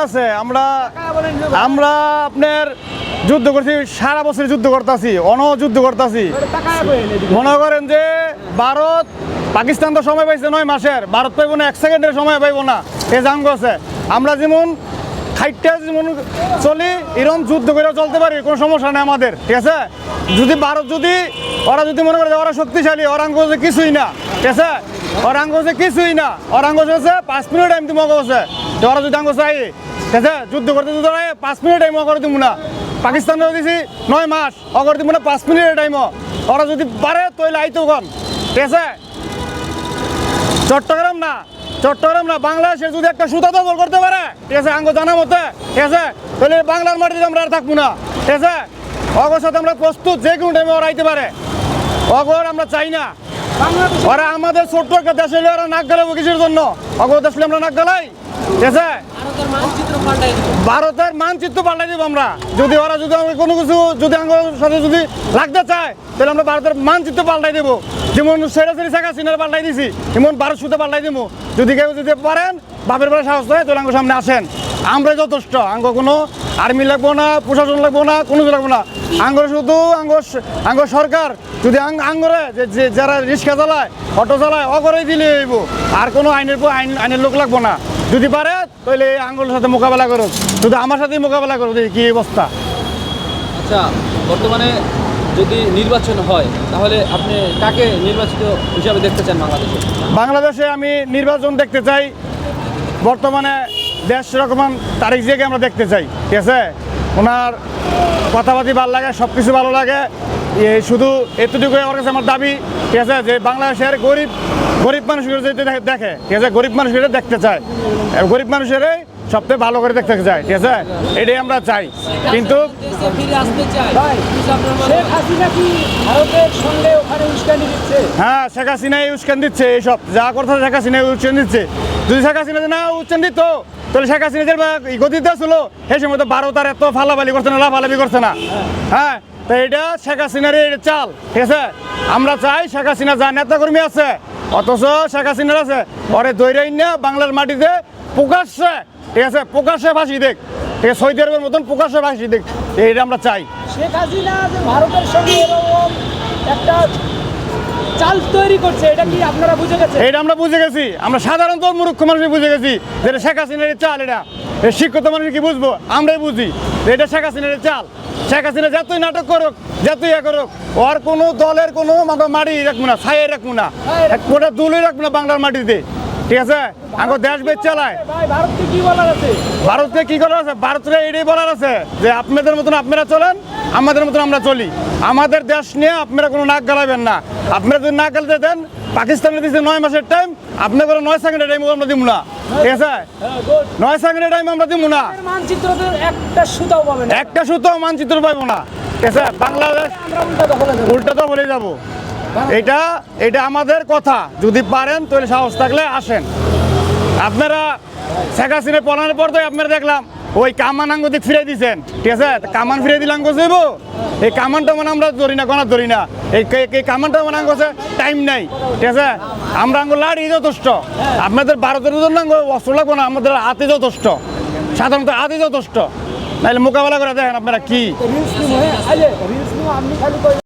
আছে। আমরা আমরা আপনার যুদ্ধ করছি, সারা বছর যুদ্ধ করতেছি, যুদ্ধ করতেছি। মনে করেন যে ভারত পাকিস্তান তো সময় পাইছে 9 মাসের, ভারত পাইব না 1 সেকেন্ডের সময় পাইব না। এ জাঙ্গ আছে। আমরা যেমন খাইটটা যেমন চলি এরকম যুদ্ধ করে চলতে পারি, কোনো সমস্যা নেই আমাদের, ঠিক আছে। যদি ভারত ওরা যদি মনে করে ওরা শক্তিশালী, ওরাঙ্গ হচ্ছে কিছুই না, ঠিক আছে। ওরাঙ্গ হচ্ছে কিছুই না, ওরাঙ্গ হচ্ছে 5 মিনিট টাইম তুমি হচ্ছে। ওরা যদি আঙ্গ চাই, ঠিক আছে, যুদ্ধ করতে 5 মিনিট টাইম করে দিব না। পাকিস্তানে দিছি 9 মাস, অগর দিব না 5 মিনিটের টাইম। ওরা যদি পারে তৈলে আইতো কম, ঠিক আছে। চট্টগ্রাম না বাংলাদেশে যদি একটা সুতা দখল করতে পারে, ঠিক আছে, আঙ্গ জানা মতে, ঠিক আছে, তাহলে বাংলার মাটিতে আমরা আর থাকবো না, ঠিক আছে। অগর সাথে আমরা প্রস্তুত, যে কোনো টাইমে ওরা আইতে পারে। অগর আমরা চাই না। ওরা আমাদের ছোট্ট একটা দেশ হলে ওরা নাক গালাবো কিসের জন্য? অগর দেশ হলে আমরা নাক গালাই, ঠিক আছে। ভারতের মানচিত্র পাল্টাই দিব আমরা। যদি ওরা যদি কোনো কিছু যদি আঙ্গের সাথে যদি লাগতে চায়, তাহলে আমরা ভারতের মানচিত্র পাল্টাই দেবো। যেমন সেরাসেরি শেখ হাসিনার পাল্টাই দিছি, এমন ভারত সুতে পাল্টাই দেবো। যদি কেউ যদি পারেন, বাপের বেলা সাহস হয়, তাহলে আঙ্গের সামনে আসেন। আমরা যথেষ্ট, আঙ্গ কোনো আর্মি লাগবো না, প্রশাসন লাগবো না, কোনো কিছু লাগবো না। আঙ্গরে শুধু আঙ্গ সরকার যদি আঙ্গরে যে যারা রিক্সা চালায়, অটো চালায়, অগরেই দিলে হইব। আর কোনো আইনের লোক লাগবো না। যদি পারে তাহলে আঙ্গুলের সাথে মোকাবেলা করুক, শুধু আমার সাথেই মোকাবেলা করুক। কি অবস্থা? আচ্ছা, বর্তমানে যদি নির্বাচন হয় তাহলে আপনি কাকে নির্বাচিত হিসাবে দেখতে চান বাংলাদেশে? বাংলাদেশে আমি নির্বাচন দেখতে চাই। বর্তমানে দেশ রকমান তারিখ জিয়াকে আমরা দেখতে চাই, ঠিক আছে। ওনার কথাবার্তি ভালো লাগে, সব কিছু ভালো লাগে। শুধু এতটুকু আমার কাছে আমার দাবি, ঠিক আছে, যে বাংলাদেশের গরিব মানুষের যেতে দেখে, ঠিক আছে, গরিব মানুষের দেখতে চায়, গরিব মানুষেরই সবথেকে ভালো করে দেখতে চায়, ঠিক আছে, এটাই আমরা চাই। কিন্তু হ্যাঁ, শেখ হাসিনা উস্কান দিচ্ছে, এইসব যা কথা শেখ হাসিনা উস্কান দিচ্ছে। যদি শেখ হাসিনা না উস্কান দিত, তাহলে শেখ হাসিনা যে গতিতে ছিল সেই সময় তো ভারত আর এত ফালাফালি করছে না, লাফালাফি করছে না। হ্যাঁ, তো এটা শেখ হাসিনার চাল, ঠিক আছে। আমরা চাই শেখ হাসিনা যা নেতাকর্মী আছে, অথচ শেখ হাসিনার আছে, পরে দৈরাই না বাংলার মাটিতে প্রকাশ্যে, ঠিক আছে, প্রকাশ্যে ফাঁসি দেখ, ঠিক আছে, সৌদি আরবের মতন প্রকাশ্যে ফাঁসি দেখ, এইটা আমরা চাই। শেখ হাসিনা যে ভারতের সঙ্গে এরকম একটা চাল তৈরি করছে, এটা কি আপনারা বুঝে গেছেন? এটা আমরা বুঝে গেছি, আমরা সাধারণত মূর্খ মানুষ বুঝে গেছি যে এটা শেখ হাসিনার চাল। এটা শিক্ষিত মানুষ কি বুঝবো? আমরাই বুঝি এটা শেখ হাসিনার চাল। শেখ হাসিনা যতই নাটক করুক, যতই করুক, ওর কোনো দলের কোনো মাটি রাখবো না, ছাই রাখবো না, গোটা দুলই রাখবো না বাংলার মাটিতে, ঠিক আছে। আমার দেশ বেচ চালায়। ভারতকে কি বলার আছে? ভারতকে কি করার আছে? ভারতকে এটাই বলার আছে যে আপনাদের মতন আপনারা চলেন, আমাদের মতন আমরা চলি। আমাদের দেশ নিয়ে আপনারা কোনো নাক গালাবেন না। আপনারা যদি নাক গালতে দেন, পাকিস্তানে দিচ্ছে 9 মাসের টাইম, আপনার কোনো 9 সেকেন্ডের টাইম আমরা দিব না, ঠিক আছে। 9 সেকেন্ডের টাইম আমরা দিব না। মানচিত্রতে একটা সুতাও পাবেন, একটা সুতাও মানচিত্র পাবো না, ঠিক আছে। বাংলাদেশ উল্টা তো বলে যাবো। এটা আমাদের কথা। যদি পারেন তাহলে সাহস থাকলে আসেন। আপনারা শেখ হাসিনা পলানোর পর তো আপনারা দেখলাম ওই কামান আঙ্গ দিক ফিরে দিয়েছেন, ঠিক আছে। কামান ফিরে দিলে আঙ্গ যাবো, এই কামানটা মানে আমরা ধরি না, কোনা ধরি না। এই কামানটা মানে আঙ্গ টাইম নাই, ঠিক আছে। আমরা আঙ্গ লাড়ি যথেষ্ট। আপনাদের ভারতের জন্য আঙ্গ অস্ত্র লাগবো না, আমাদের হাতে যথেষ্ট, সাধারণত হাতে যথেষ্ট। নাহলে মোকাবেলা করে দেখেন আপনারা কি।